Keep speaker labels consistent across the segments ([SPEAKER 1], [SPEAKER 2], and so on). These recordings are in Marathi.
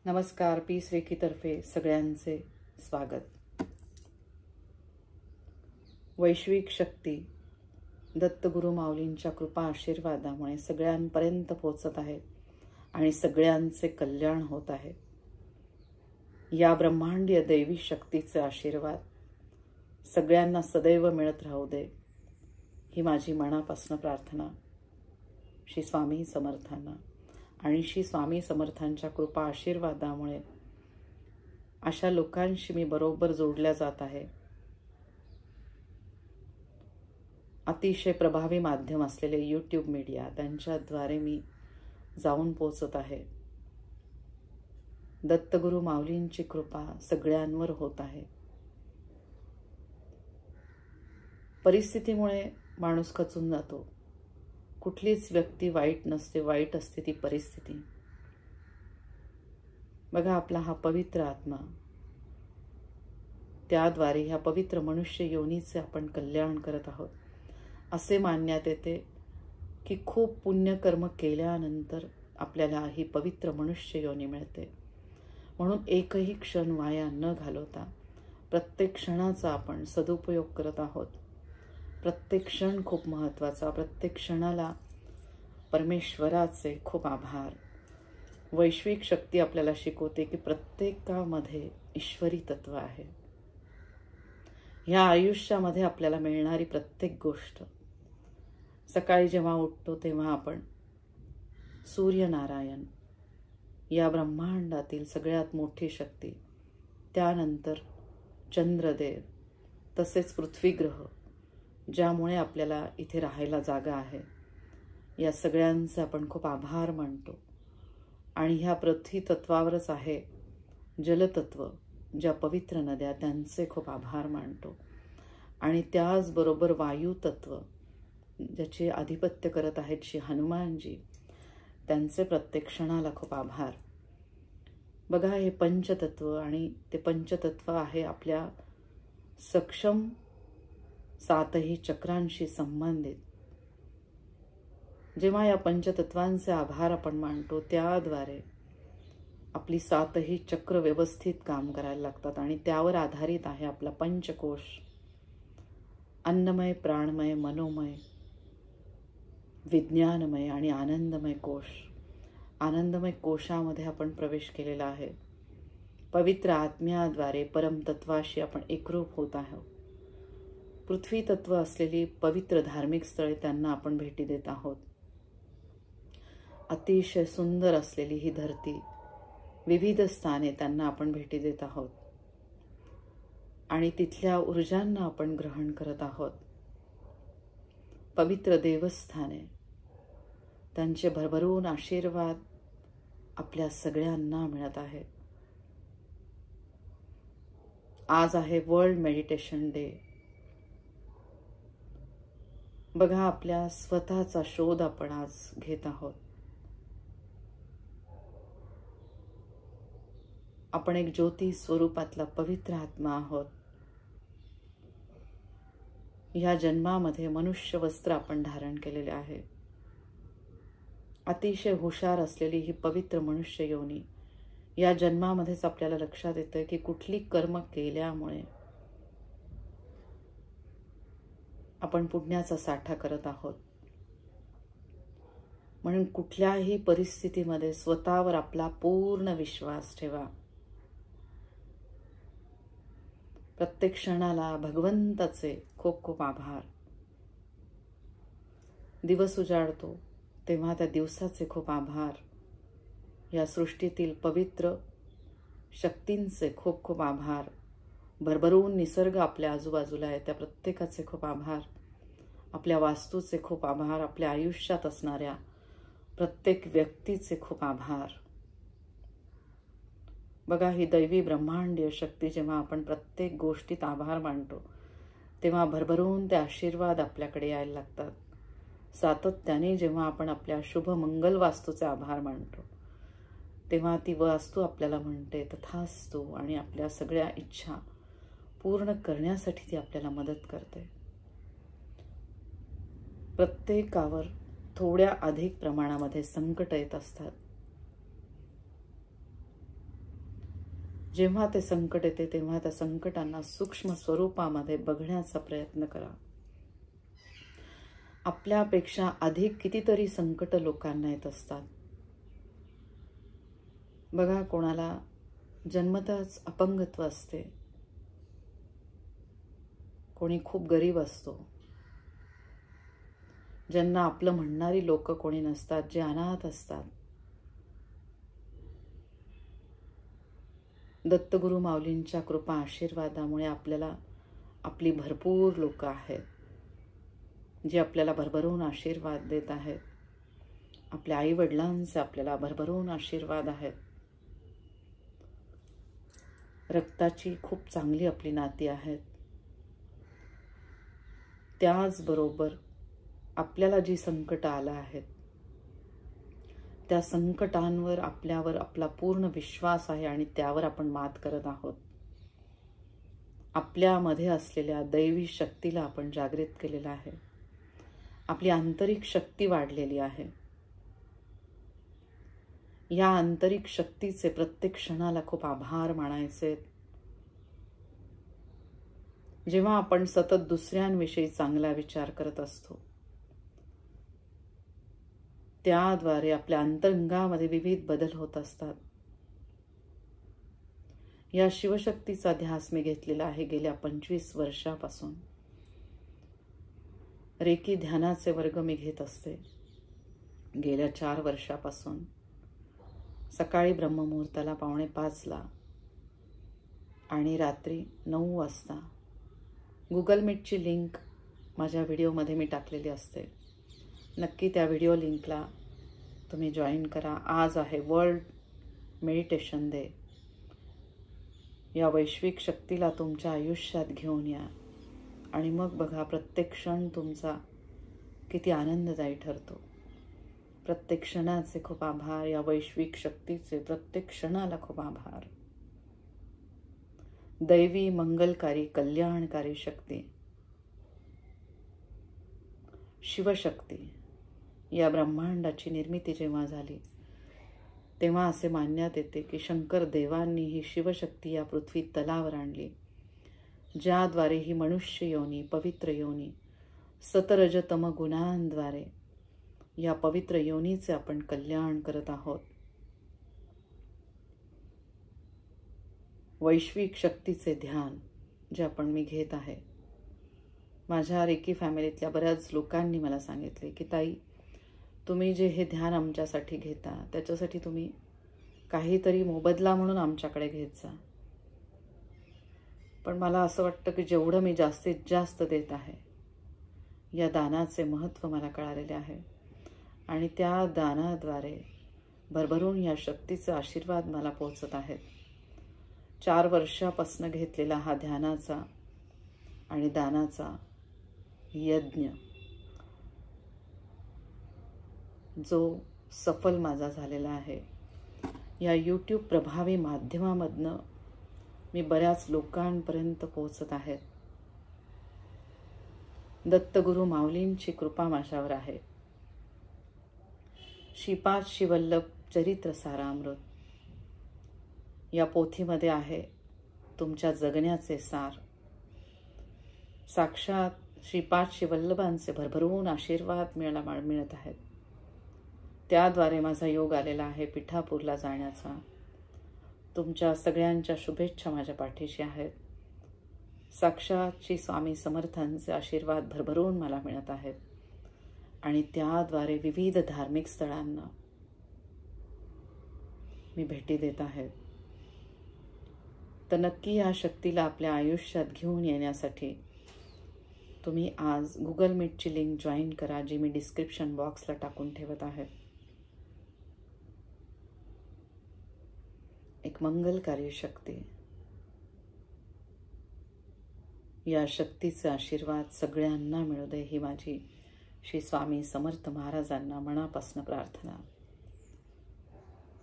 [SPEAKER 1] नमस्कार. पीस रेखीतर्फे सगळ्यांचे स्वागत. वैश्विक शक्ती दत्तगुरु माऊलींच्या कृपा आशीर्वादामुळे सगळ्यांपर्यंत पोहोचत आहेत आणि सगळ्यांचे कल्याण होत आहे. या ब्रह्मांडीय दैवी शक्तीचे आशीर्वाद सगळ्यांना सदैव मिळत राहू दे, ही माझी मनापासून प्रार्थना श्री स्वामी समर्थांना. आणि श्री स्वामी समर्थांच्या कृपा आशीर्वादामुळे अशा लोकांशी मी बरोबर जोडल्या जात आहे. अतिशय प्रभावी माध्यम असलेले यूट्यूब मीडिया, त्यांच्याद्वारे मी जाऊन पोचत आहे. दत्तगुरु माऊलींची कृपा सगळ्यांवर होत आहे. परिस्थितीमुळे माणूस खचून जातो. कुठलीच व्यक्ती वाईट नसते, वाईट असते ती परिस्थिती. बघा, आपला हा पवित्र आत्मा, त्याद्वारे ह्या पवित्र मनुष्य योनीचे आपण कल्याण करत आहोत. असे मानण्यात येते की खूप पुण्यकर्म केल्यानंतर आपल्याला ही पवित्र मनुष्य योनी मिळते. म्हणून एकही क्षण वाया न घालवता प्रत्येक क्षणाचा आपण सदुपयोग करत आहोत. प्रत्येक क्षण खूप महत्त्वाचा. प्रत्येक क्षणाला परमेश्वराचे खूप आभार. वैश्विक शक्ती आपल्याला शिकवते की प्रत्येकामध्ये ईश्वरी तत्व आहे. ह्या आयुष्यामध्ये आपल्याला मिळणारी प्रत्येक गोष्ट, सकाळी जेव्हा उठतो तेव्हा आपण सूर्यनारायण या ब्रह्मांडातील सगळ्यात मोठी शक्ती, त्यानंतर चंद्रदेव, तसेच पृथ्वीग्रह, ज्यामुळे आपल्याला इथे राहायला जागा आहे, या सगळ्यांचे आपण खूप आभार मानतो. आणि ह्या पृथ्वी तत्वावरच आहे जलतत्व, ज्या पवित्र नद्या, त्यांचे खूप आभार मानतो. आणि त्याचबरोबर वायू तत्व, ज्याचे आधिपत्य करत आहेत श्री हनुमानजी, त्यांचे प्रत्येक क्षणाला खूप आभार. बघा, हे पंचतत्व, आणि ते पंचतत्व आहे आपल्या सक्षम सातही चक्रांशी संबंधित. जेव्हा या पंचतत्वांचे आभार आपण मानतो, त्याद्वारे आपली सातही चक्र व्यवस्थित काम करायला लागतात. आणि त्यावर आधारित आहे आपला पंचकोश, अन्नमय, प्राणमय, मनोमय, विज्ञानमय आणि आनंदमय कोश. आनंदमय कोशामध्ये आपण प्रवेश केलेला आहे. पवित्र आत्म्याद्वारे परमतत्वाशी आपण एकरूप होत आहोत. पृथ्वी तत्व असलेली पवित्र धार्मिक स्थळे, त्यांना आपण भेटी देत आहोत. अतिशय सुंदर असलेली ही धरती, विविध स्थाने, त्यांना आपण भेटी देत आहोत. आणि तिथल्या ऊर्जांना आपण ग्रहण करत आहोत. पवित्र देवस्थाने, त्यांचे भरभरून आशीर्वाद आपल्या सगळ्यांना मिळत आहे. आज आहे वर्ल्ड मेडिटेशन डे. बघा, आपल्या स्वतःचा शोध आपण आज घेत आहोत. आपण एक ज्योती स्वरूपातला पवित्र आत्मा आहोत. ह्या जन्मामध्ये मनुष्य वस्त्र आपण धारण केलेले आहे. अतिशय हुशार असलेली ही पवित्र मनुष्य योनी, या जन्मामध्येच आपल्याला लक्षात येतं की कुठली कर्म केल्यामुळे आपण पुण्याचा साठा करत आहोत. म्हणून कुठल्याही परिस्थितीमध्ये स्वतःवर आपला पूर्ण विश्वास ठेवा. प्रत्येक क्षणाला भगवंताचे खूप खूप आभार. दिवस उजाडतो तेव्हा त्या दिवसाचे खूप आभार. या सृष्टीतील पवित्र शक्तींचे खूप खूप आभार. भरभरून निसर्ग आपल्या आजूबाजूला आहे, त्या प्रत्येकाचे खूप आभार. आपल्या वास्तूचे खूप आभार. आपल्या आयुष्यात असणाऱ्या प्रत्येक व्यक्तीचे खूप आभार. बघा, ही दैवी ब्रह्मांडीय शक्ती, जेव्हा आपण प्रत्येक गोष्टीत आभार मानतो, तेव्हा भरभरून ते आशीर्वाद आपल्याकडे यायला लागतात. सातत्याने जेव्हा आपण आपल्या शुभ मंगल वास्तूचे आभार मानतो, तेव्हा ती वास्तू आपल्याला म्हणते तथास्तु, आणि आपल्या सगळ्या इच्छा पूर्ण करण्यासाठी ती आपल्याला मदत करते. प्रत्येकावर थोड्या अधिक प्रमाणामध्ये संकट येत असतात. जेव्हा ते संकट येते तेव्हा त्या संकटांना सूक्ष्म स्वरूपामध्ये बघण्याचा प्रयत्न करा. आपल्यापेक्षा अधिक कितीतरी संकट लोकांना येत असतात. बघा, कोणाला जन्मतःच अपंगत्व असते, कोणी खूप गरीब असतो, ज्यांना आपलं म्हणणारी लोक कोणी नसतात, जे अनाथ असतात. दत्तगुरु माऊलींच्या कृपा आशीर्वादामुळे आपल्याला आपली भरपूर लोक आहेत, जे आपल्याला भरभरून आशीर्वाद देत आहेत. आपल्या आई वडिलांचे आपल्याला भरभरून आशीर्वाद आहेत. रक्ताची खूप चांगली आपली नाती आहेत. त्याचबरोबर आपल्याला जी संकट आलं आहेत, त्या संकटांवर आपल्यावर आपला पूर्ण विश्वास आहे आणि त्यावर आपण मात करत आहोत. आपल्यामध्ये असलेल्या दैवी शक्तीला आपण जागृत केलेलं आहे. आपली आंतरिक शक्ती वाढलेली आहे. या आंतरिक शक्तीचे प्रत्येक क्षणाला खूप आभार मानायचे. जेव्हा आपण सतत दुसऱ्यांविषयी चांगला विचार करत असतो, त्याद्वारे आपल्या अंतरंगामध्ये विविध बदल होत असतात. या शिवशक्तीचा ध्यास मी घेतलेला आहे गेल्या 25 वर्षापासून. रेकी ध्यानाचे वर्ग मी घेत असते गेल्या 4 वर्षापासून. सकाळी ब्रह्ममुहूर्ताला 4:45 आणि रात्री 9 वाजता. गुगल मीटची लिंक माझ्या व्हिडिओमध्ये मी टाकलेली असते. नक्की त्या व्हिडिओ लिंकला तुम्ही जॉईन करा. आज आहे वर्ल्ड मेडिटेशन डे. या वैश्विक शक्तीला तुमच्या आयुष्यात घेऊन या आणि मग बघा प्रत्येक क्षण तुमचा किती आनंददायी ठरतो. प्रत्येक क्षणाचे खूप आभार. या वैश्विक शक्तीचे प्रत्येक क्षणाला खूप आभार. दैवी मंगलकारी कल्याणकारी शक्ती शिवशक्ती. या ब्रह्मांडाची निर्मिती जेव्हा झाली तेव्हा असे मानण्यात येते की शंकर देवांनी ही शिवशक्ती या पृथ्वी तलावर आणली, ज्याद्वारे ही मनुष्य योनी, पवित्र योनी, सतरजतम गुणांद्वारे या पवित्र योनीचे आपण कल्याण करत आहोत. वैश्विक शक्तीचे ध्यान जे मी घेत आहे. माझ्या रेकी फॅमिलीतल्या बऱ्याच लोकांनी मला सांगितले की ताई, तुम्ही जे हे ध्यान आमच्यासाठी घेता त्याच्यासाठी तुम्ही काहीतरी मोबदला म्हणून आमच्याकडे घेत जा. पण मला असं वाटतं की जेवढं मी जास्तीत जास्त देत आहे, या दानाचे महत्त्व मला कळालेले आहे आणि त्या दानाद्वारे भरभरून या शक्तीचा आशीर्वाद मला पोहोचत आहेत. 4 वर्षापासून घेतलेला हा ध्यानाचा आणि दानाचा यज्ञ जो सफल माझा झालेला आहे. या YouTube प्रभावी माध्यमामधनं मी बऱ्याच लोकांपर्यंत पोहोचत आहे. दत्तगुरु माऊलींची कृपा माझ्यावर आहे. श्रीपाद श्रीवल्लभ चरित्र सारामृत या पोथीमध्ये आहे तुमच्या जगण्याचे सार. साक्षात श्रीपाद श्रीवल्लभांचे भरभरून आशीर्वाद मिळत आहेत. त्याद्वारे माझा योग आलेला आहे पिठापूरला जाण्याचा. तुमच्या सगळ्यांच्या शुभेच्छा माझ्या पाठीशी आहेत. साक्षात श्री स्वामी समर्थांचे आशीर्वाद भरभरून मला मिळत आहेत आणि त्याद्वारे विविध धार्मिक स्थळांना मी भेटी देत आहेत. तर नक्की या शक्तीला आपल्या आयुष्यात घेऊन येण्यासाठी तुम्ही आज गुगल मीटची लिंक जॉईन करा, जी मी डिस्क्रिप्शन बॉक्सला टाकून ठेवत आहे. एक मंगलकारी शक्ती. या शक्तीचा आशीर्वाद सगळ्यांना मिळू दे ही माझी श्री स्वामी समर्थ महाराजांना मनापासून प्रार्थना.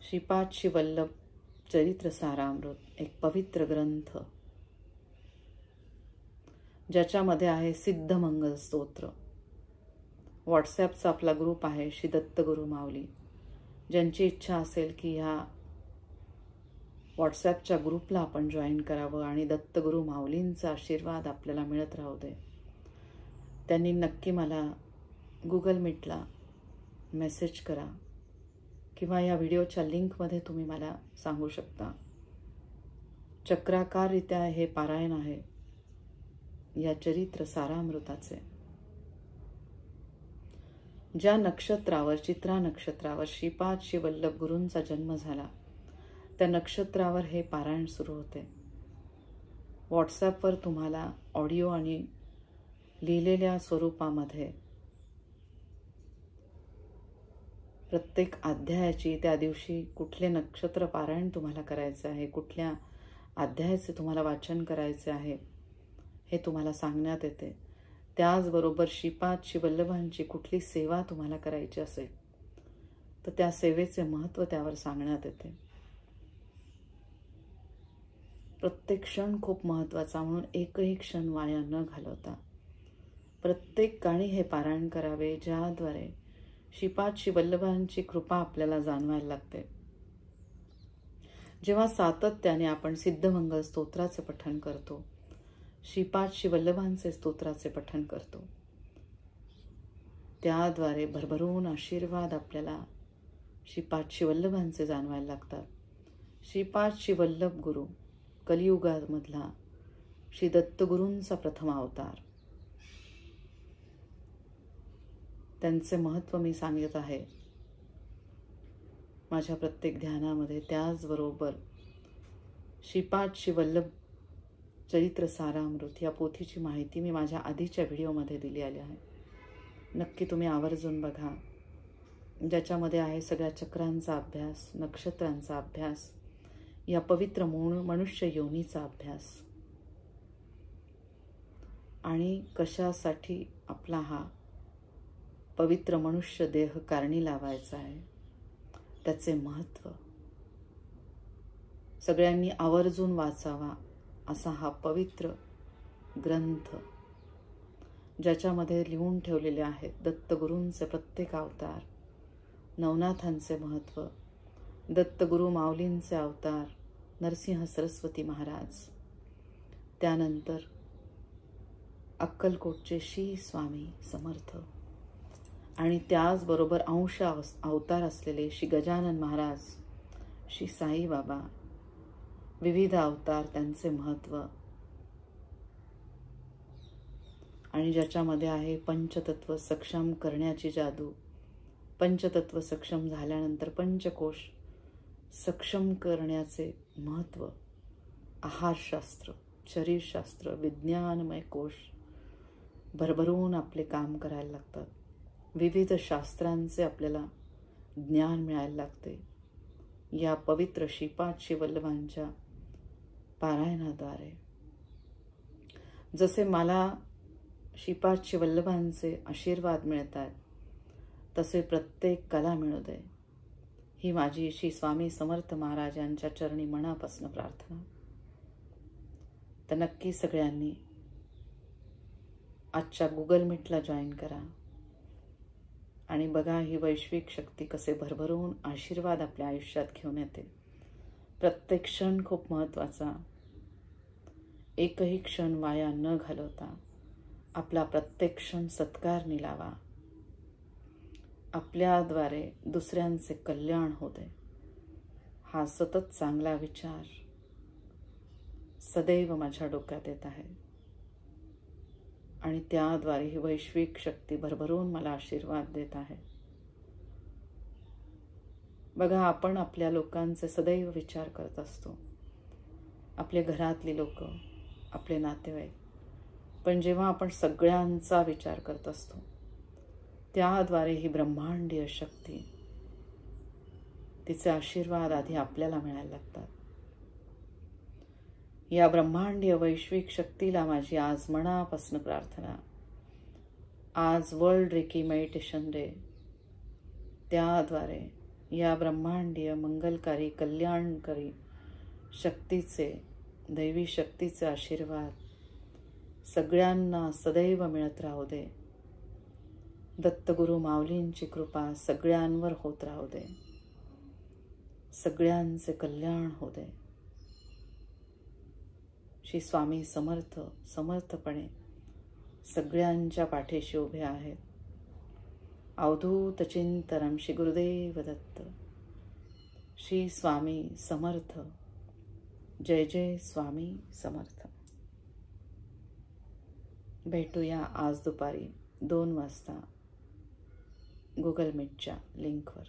[SPEAKER 1] श्रीपाद श्रीवल्लभ चरित्र सारामृत एक पवित्र ग्रंथ ज्याच्यामध्ये आहे सिद्ध मंगल स्तोत्र. व्हॉट्सॲपचा आपला ग्रुप आहे श्री दत्तगुरु माऊली. ज्यांची इच्छा असेल की ह्या व्हॉट्सॲपच्या ग्रुपला आपण जॉईन करावं आणि दत्तगुरू माऊलींचा आशीर्वाद आपल्याला मिळत राहू दे. त्यांनी नक्की मला गुगल मीटला मेसेज करा किंवा या व्हिडिओच्या लिंकमध्ये तुम्ही मला सांगू शकता. चक्राकाररित्या हे पारायण आहे या चरित्र सारामृताचे. ज्या नक्षत्रावर, चित्रा नक्षत्रावर श्रीपाद श्री वल्लभ गुरूंचा जन्म झाला त्या नक्षत्रावर हे पारायण सुरू होते. व्हॉट्सॲपवर तुम्हाला ऑडिओ आणि लिहिलेल्या स्वरूपामध्ये प्रत्येक अध्यायाची, त्या दिवशी कुठले नक्षत्र पारायण तुम्हाला करायचे आहे, कुठल्या अध्यायाचे तुम्हाला वाचन करायचे आहे हे तुम्हाला सांगण्यात येते. त्याचबरोबर श्रीपाद श्री वल्लभांची कुठली सेवा तुम्हाला करायची असेल तर त्या सेवेचे महत्त्व त्यावर सांगण्यात येते. प्रत्येक क्षण खूप महत्त्वाचा, म्हणून एकही क्षण वाया न घालवता प्रत्येक काळी हे पारायण करावे, ज्याद्वारे श्रीपाद श्री वल्लभांची कृपा आपल्याला जाणवायला लागते. जेव्हा सातत्याने आपण सिद्धमंगल स्तोत्राचे पठण करतो, श्रीपाद श्री वल्लभांचे स्तोत्राचे पठण करतो, त्याद्वारे भरभरून आशीर्वाद आपल्याला श्रीपाद श्री वल्लभांचे जाणवायला लागतात. श्रीपाद श्री वल्लभ गुरु कलियुगामधला श्री दत्तगुरूंचा प्रथम अवतार. त्यांचे महत्त्व मी सांगत आहे माझ्या प्रत्येक ध्यानामध्ये. त्याचबरोबर श्रीपाद श्री वल्लभ चरित्र सारामृत या पोथीची माहिती मी माझ्या आधीच्या व्हिडिओमध्ये दिली आली आहे. नक्की तुम्ही आवर्जून बघा, ज्याच्यामध्ये आहे सगळ्या चक्रांचा अभ्यास, नक्षत्रांचा अभ्यास, या पवित्र मनुष्य योनीचा अभ्यास आणि कशासाठी आपला हा पवित्र मनुष्य देह कारणी लावायचा आहे त्याचे महत्त्व सगळ्यांनी आवर्जून वाचावा असा हा पवित्र ग्रंथ, ज्याच्यामध्ये लिहून ठेवलेले आहेत दत्तगुरूंचे प्रत्येक अवतार, नवनाथांचे महत्त्व, दत्तगुरू माऊलींचे अवतार, नरसिंह सरस्वती महाराज, त्यानंतर अक्कलकोटचे श्री स्वामी समर्थ आणि त्याचबरोबर अंश अवतार असलेले श्री गजानन महाराज, श्री साईबाबा, विविध अवतार, त्यांचे महत्त्व आणि ज्याच्यामध्ये आहे पंचतत्व सक्षम करण्याची जादू, पंचतत्व सक्षम झाल्यानंतर पंचकोश सक्षम करण्याचे महत्त्व, आहारशास्त्र, शरीरशास्त्र, विज्ञानमय कोश भरभरून आपले काम करायला लागतात. विविध शास्त्रांचे आपल्याला ज्ञान मिळायला लागते या पवित्र श्रीपाद श्री वल्लभांच्या पारायणाद्वारे. जसे मला श्रीपाद श्री वल्लभांचे आशीर्वाद मिळत आहेत तसे प्रत्येक कला मिळू दे ही माझी श्री स्वामी समर्थ महाराजांच्या चरणी मनापासून प्रार्थना. तर नक्की सगळ्यांनी आजच्या गुगल मीटला जॉईन करा आणि बघा ही वैश्विक शक्ती कसे भरभरून आशीर्वाद आपल्या आयुष्यात घेऊन येते. प्रत्येक क्षण खूप महत्त्वाचा, एकही क्षण वाया न घालवता आपला प्रत्येक क्षण सत्कारणी लावा. आपल्याद्वारे दुसऱ्यांचे कल्याण होते हा सतत चांगला विचार सदैव माझ्या डोक्यात येत आहे आणि त्याद्वारे ही वैश्विक शक्ती भरभरून मला आशीर्वाद देत आहे. बघा, आपण आपल्या लोकांचे सदैव विचार करत असतो, आपले घरातली लोक, आपले नातेवाईक, पण जेव्हा आपण सगळ्यांचा विचार करत असतो त्याद्वारे ही ब्रह्मांडीय शक्ती, तिचे आशीर्वाद आधी आपल्याला मिळायला लागतात. या ब्रह्मांडीय वैश्विक शक्तीला माझी आज मनापासून प्रार्थना. आज वर्ल्ड रेकी मेडिटेशन डे, त्याद्वारे या ब्रह्मांडीय मंगलकारी कल्याणकारी शक्तीचे, दैवी शक्तीचे आशीर्वाद सगळ्यांना सदैव मिळत राहू दे. दत्तगुरू माऊलींची कृपा सगळ्यांवर होत राहू दे. सगळ्यांचे कल्याण होऊ दे. श्री स्वामी समर्थ समर्थपणे सगळ्यांच्या पाठीशी उभे आहेत. अवधूत चिंतनम श्री गुरुदेव दत्त. श्री स्वामी समर्थ. जय जय स्वामी समर्थ. भेटूया आज दुपारी 2 वाजता गुगल मीटच्या लिंकवर.